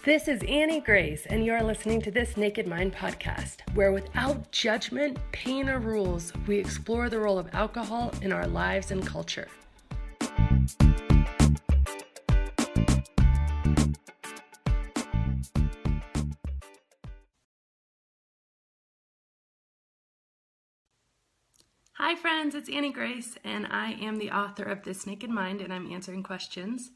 This is Annie Grace, and you're listening to This Naked Mind podcast, where without judgment, pain, or rules, we explore the role of alcohol in our lives and culture. Hi friends, it's Annie Grace, and I am the author of This Naked Mind, and I'm answering questions.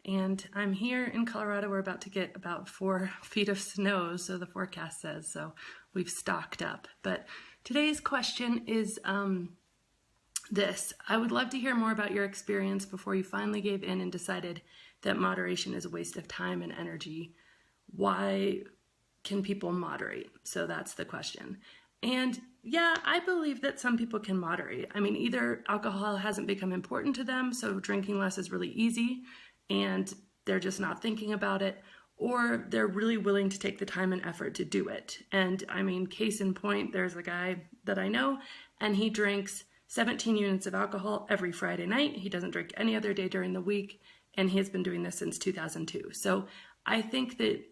And I'm here in Colorado. We're about to get about 4 feet of snow, so the forecast says, so we've stocked up. But today's question is this. I would love to hear more about your experience before you finally gave in and decided that moderation is a waste of time and energy. Why can people moderate? So that's the question. And yeah, I believe that some people can moderate. I mean, either alcohol hasn't become important to them, so drinking less is really easy, and they're just not thinking about it, or they're really willing to take the time and effort to do it. And I mean, case in point, there's a guy that I know, and he drinks 17 units of alcohol every Friday night. He doesn't drink any other day during the week, and he has been doing this since 2002. So I think that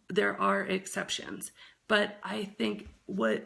there are exceptions, but I think the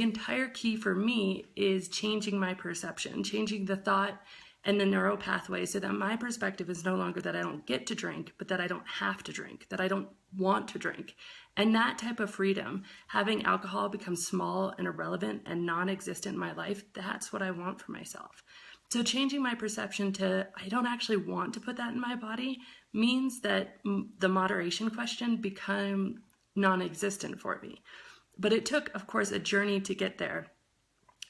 entire key for me is changing my perception, changing the thought and the neural pathway so that my perspective is no longer that I don't get to drink, but that I don't have to drink, that I don't want to drink. And that type of freedom, having alcohol become small and irrelevant and non-existent in my life, that's what I want for myself. So changing my perception to I don't actually want to put that in my body means that the moderation question become non-existent for me. But it took, of course, a journey to get there.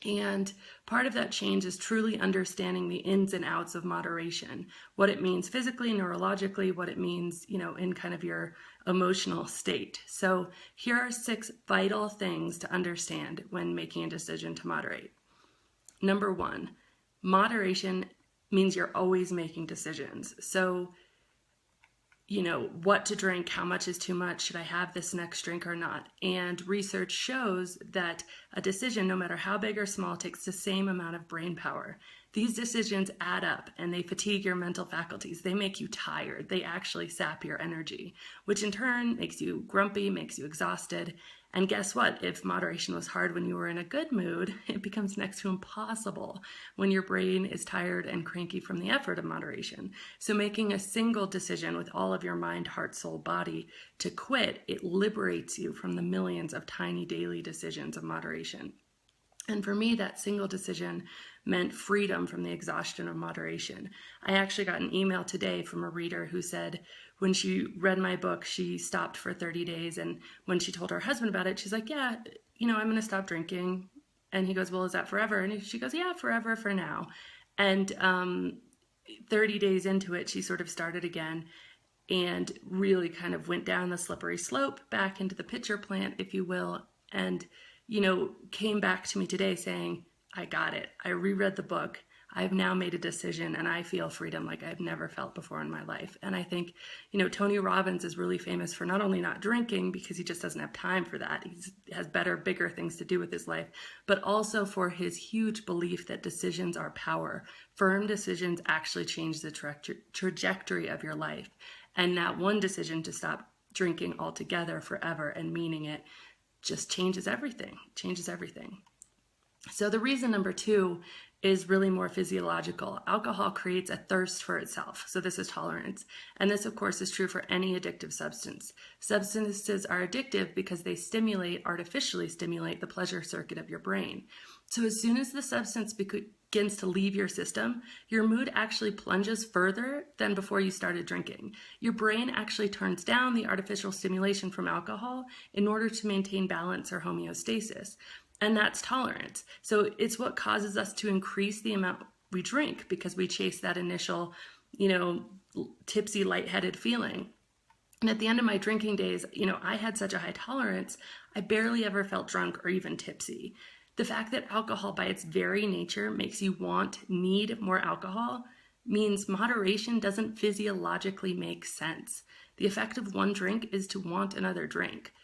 And part of that change is truly understanding the ins and outs of moderation, what it means physically, neurologically, what it means, in kind of your emotional state. So here are 6 vital things to understand when making a decision to moderate. Number 1, moderation means you're always making decisions. So what to drink, how much is too much, should I have this next drink or not? And research shows that a decision, no matter how big or small, takes the same amount of brain power. These decisions add up and they fatigue your mental faculties. They make you tired. They actually sap your energy, which in turn makes you grumpy, makes you exhausted. And guess what? If moderation was hard when you were in a good mood, it becomes next to impossible when your brain is tired and cranky from the effort of moderation. So making a single decision with all of your mind, heart, soul, body to quit, it liberates you from the millions of tiny daily decisions of moderation. And for me, that single decision meant freedom from the exhaustion of moderation. I actually got an email today from a reader who said when she read my book, she stopped for 30 days. And when she told her husband about it, she's like, yeah, I'm going to stop drinking. And he goes, well, is that forever? And she goes, yeah, forever for now. And 30 days into it, she sort of started again and really kind of went down the slippery slope back into the pitcher plant, if you will. And came back to me today saying, I got it. I reread the book. I've now made a decision and I feel freedom like I've never felt before in my life. And I think, Tony Robbins is really famous for not only not drinking because he just doesn't have time for that. He has better, bigger things to do with his life, but also for his huge belief that decisions are power. Firm decisions actually change the trajectory of your life. And that one decision to stop drinking altogether forever and meaning it just changes everything. So the reason number 2 is really more physiological. Alcohol creates a thirst for itself. So this is tolerance. And this, of course, is true for any addictive substance. Substances are addictive because they artificially stimulate the pleasure circuit of your brain. So as soon as the substance begins to leave your system, your mood actually plunges further than before you started drinking. Your brain actually turns down the artificial stimulation from alcohol in order to maintain balance or homeostasis. And that's tolerance. So it's what causes us to increase the amount we drink because we chase that initial, tipsy, lightheaded feeling. And at the end of my drinking days, I had such a high tolerance, I barely ever felt drunk or even tipsy. The fact that alcohol by its very nature makes you need more alcohol means moderation doesn't physiologically make sense. The effect of one drink is to want another drink.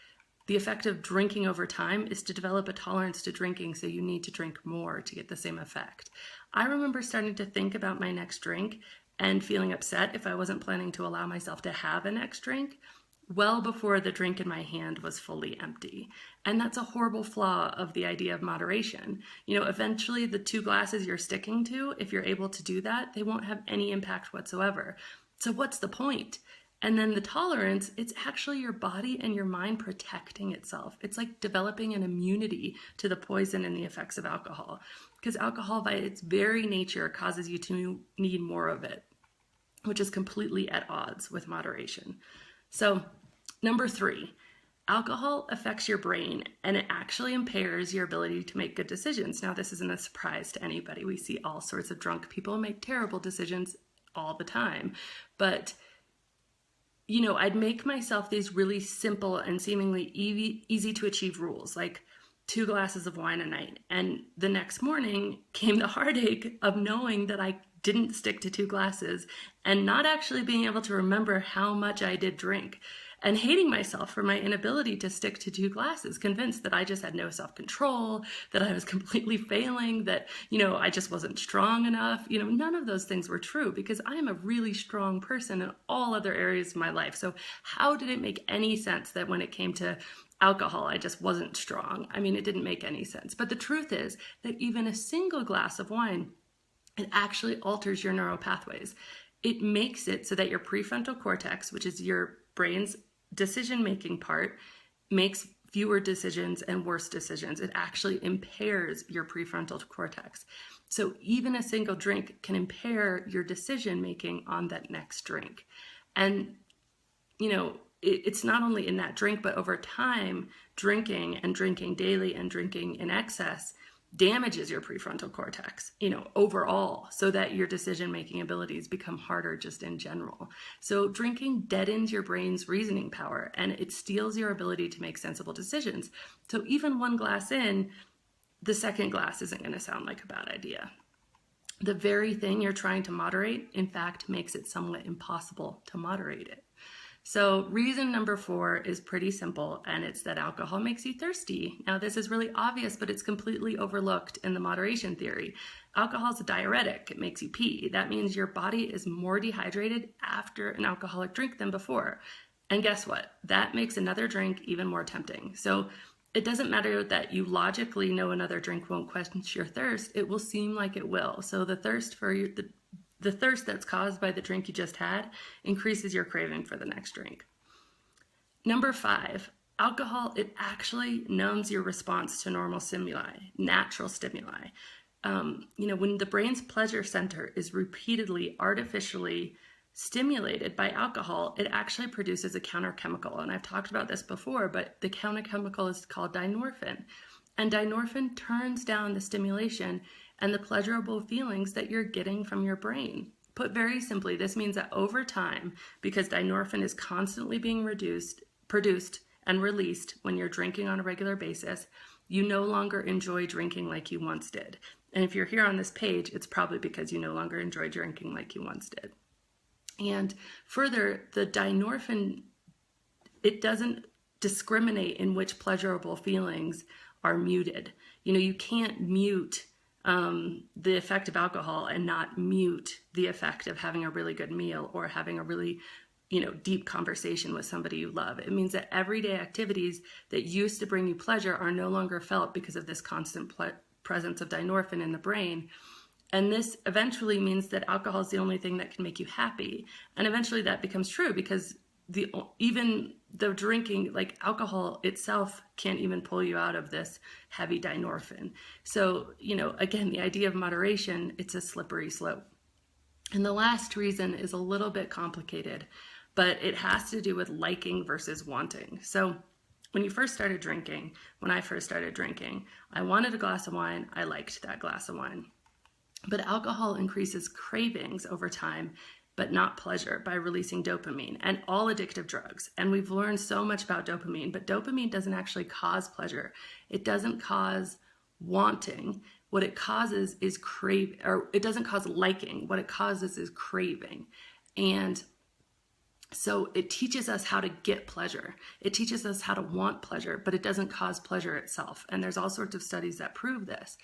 The effect of drinking over time is to develop a tolerance to drinking, so you need to drink more to get the same effect. I remember starting to think about my next drink and feeling upset if I wasn't planning to allow myself to have a next drink well before the drink in my hand was fully empty. And that's a horrible flaw of the idea of moderation. Eventually the 2 glasses you're sticking to, if you're able to do that, they won't have any impact whatsoever. So what's the point? And then the tolerance, it's actually your body and your mind protecting itself. It's like developing an immunity to the poison and the effects of alcohol, because alcohol by its very nature causes you to need more of it, which is completely at odds with moderation. So number 3, alcohol affects your brain and it actually impairs your ability to make good decisions. Now, this isn't a surprise to anybody. We see all sorts of drunk people make terrible decisions all the time. But I'd make myself these really simple and seemingly easy to achieve rules, like 2 glasses of wine a night. And the next morning came the heartache of knowing that I didn't stick to 2 glasses and not actually being able to remember how much I did drink, and hating myself for my inability to stick to 2 glasses, convinced that I just had no self-control, that I was completely failing, that, I just wasn't strong enough. None of those things were true, because I am a really strong person in all other areas of my life. So how did it make any sense that when it came to alcohol, I just wasn't strong? It didn't make any sense. But the truth is that even a single glass of wine, it actually alters your neural pathways. It makes it so that your prefrontal cortex, which is your brain's decision-making part, makes fewer decisions and worse decisions. It actually impairs your prefrontal cortex. So even a single drink can impair your decision-making on that next drink. And, it's not only in that drink, but over time, drinking and drinking daily and drinking in excess damages your prefrontal cortex, overall, so that your decision-making abilities become harder just in general. So drinking deadens your brain's reasoning power and it steals your ability to make sensible decisions. So even 1 glass in, the second glass isn't going to sound like a bad idea. The very thing you're trying to moderate, in fact, makes it somewhat impossible to moderate it. So reason number 4 is pretty simple, and it's that alcohol makes you thirsty. Now, this is really obvious, but it's completely overlooked in the moderation theory. Alcohol is a diuretic. It makes you pee. That means your body is more dehydrated after an alcoholic drink than before. And guess what? That makes another drink even more tempting. So it doesn't matter that you logically know another drink won't quench your thirst. It will seem like it will. So the thirst that's caused by the drink you just had increases your craving for the next drink. Number 5, alcohol, it actually numbs your response to normal stimuli, natural stimuli. When the brain's pleasure center is repeatedly artificially stimulated by alcohol, it actually produces a counterchemical. And I've talked about this before, but the counterchemical is called dynorphin. And dynorphin turns down the stimulation and the pleasurable feelings that you're getting from your brain. Put very simply, this means that over time, because dynorphin is constantly being produced and released when you're drinking on a regular basis, you no longer enjoy drinking like you once did. And if you're here on this page, it's probably because you no longer enjoy drinking like you once did. And further, the dynorphin, it doesn't discriminate in which pleasurable feelings are muted. You can't mute the effect of alcohol and not mute the effect of having a really good meal or having a really, deep conversation with somebody you love. It means that everyday activities that used to bring you pleasure are no longer felt because of this constant presence of dynorphin in the brain. And this eventually means that alcohol is the only thing that can make you happy. And eventually that becomes true because even the drinking, like alcohol itself, can't even pull you out of this heavy dynorphin. So, again, the idea of moderation, it's a slippery slope. And the last reason is a little bit complicated, but it has to do with liking versus wanting. So when I first started drinking, I wanted a glass of wine. I liked that glass of wine. But alcohol increases cravings over time, but not pleasure, by releasing dopamine, and all addictive drugs. And we've learned so much about dopamine, but dopamine doesn't actually cause pleasure. It doesn't cause wanting. What it causes is it doesn't cause liking. What it causes is craving. And so it teaches us how to get pleasure. It teaches us how to want pleasure, but it doesn't cause pleasure itself. And there's all sorts of studies that prove this.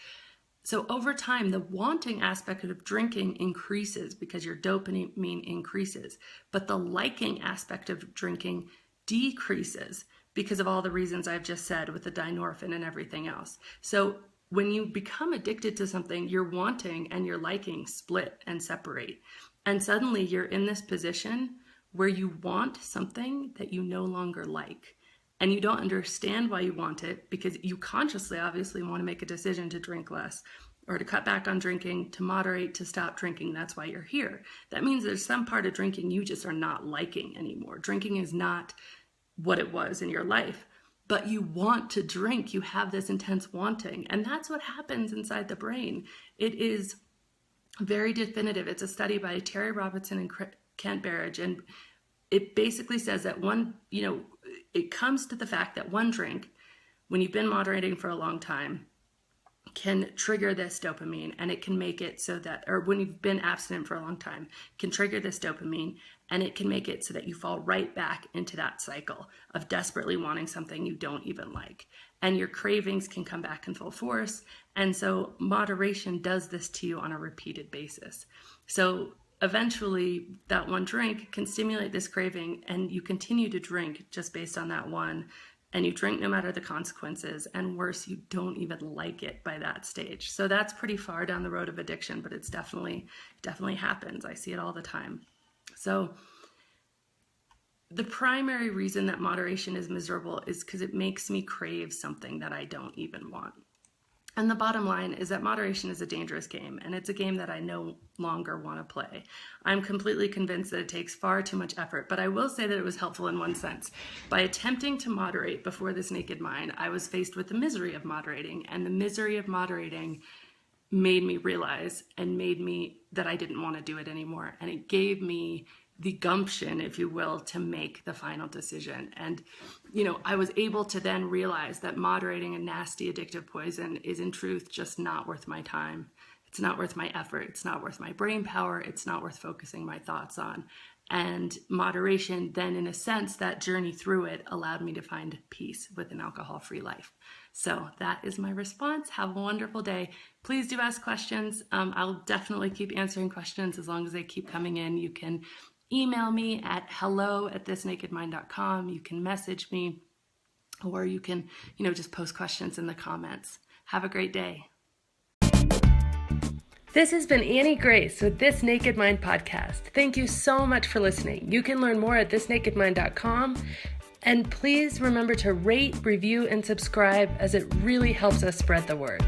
So over time, the wanting aspect of drinking increases because your dopamine increases, but the liking aspect of drinking decreases because of all the reasons I've just said with the dynorphin and everything else. So when you become addicted to something, your wanting and your liking split and separate. And suddenly you're in this position where you want something that you no longer like. And you don't understand why you want it, because you consciously obviously want to make a decision to drink less or to cut back on drinking, to moderate, to stop drinking. That's why you're here. That means there's some part of drinking you just are not liking anymore. Drinking is not what it was in your life, but you want to drink. You have this intense wanting. And that's what happens inside the brain. It is very definitive. It's a study by Terry Robinson and Kent Berridge. And it basically says that it comes to the fact that one drink, when you've been moderating for a long time, can trigger this dopamine, and it can make it so that, or when you've been abstinent for a long time, can trigger this dopamine, and it can make it so that you fall right back into that cycle of desperately wanting something you don't even like. And your cravings can come back in full force. And so moderation does this to you on a repeated basis. So eventually that one drink can stimulate this craving, and you continue to drink just based on that one. And you drink no matter the consequences, and worse, you don't even like it by that stage. So that's pretty far down the road of addiction, but it's definitely happens. I see it all the time. So the primary reason that moderation is miserable is because it makes me crave something that I don't even want. And the bottom line is that moderation is a dangerous game, and it's a game that I no longer want to play. I'm completely convinced that it takes far too much effort, but I will say that it was helpful in one sense. By attempting to moderate before this naked mind, I was faced with the misery of moderating, and the misery of moderating made me realize and made me that I didn't want to do it anymore. And it gave me the gumption, if you will, to make the final decision. And, I was able to then realize that moderating a nasty addictive poison is in truth just not worth my time. It's not worth my effort. It's not worth my brain power. It's not worth focusing my thoughts on. And moderation then, in a sense, that journey through it allowed me to find peace with an alcohol-free life. So that is my response. Have a wonderful day. Please do ask questions. I'll definitely keep answering questions as long as they keep coming in. You can email me at hello@thisnakedmind.com. You can message me, or you can, just post questions in the comments. Have a great day. This has been Annie Grace with This Naked Mind podcast. Thank you so much for listening. You can learn more at thisnakedmind.com. And please remember to rate, review, and subscribe, as it really helps us spread the word.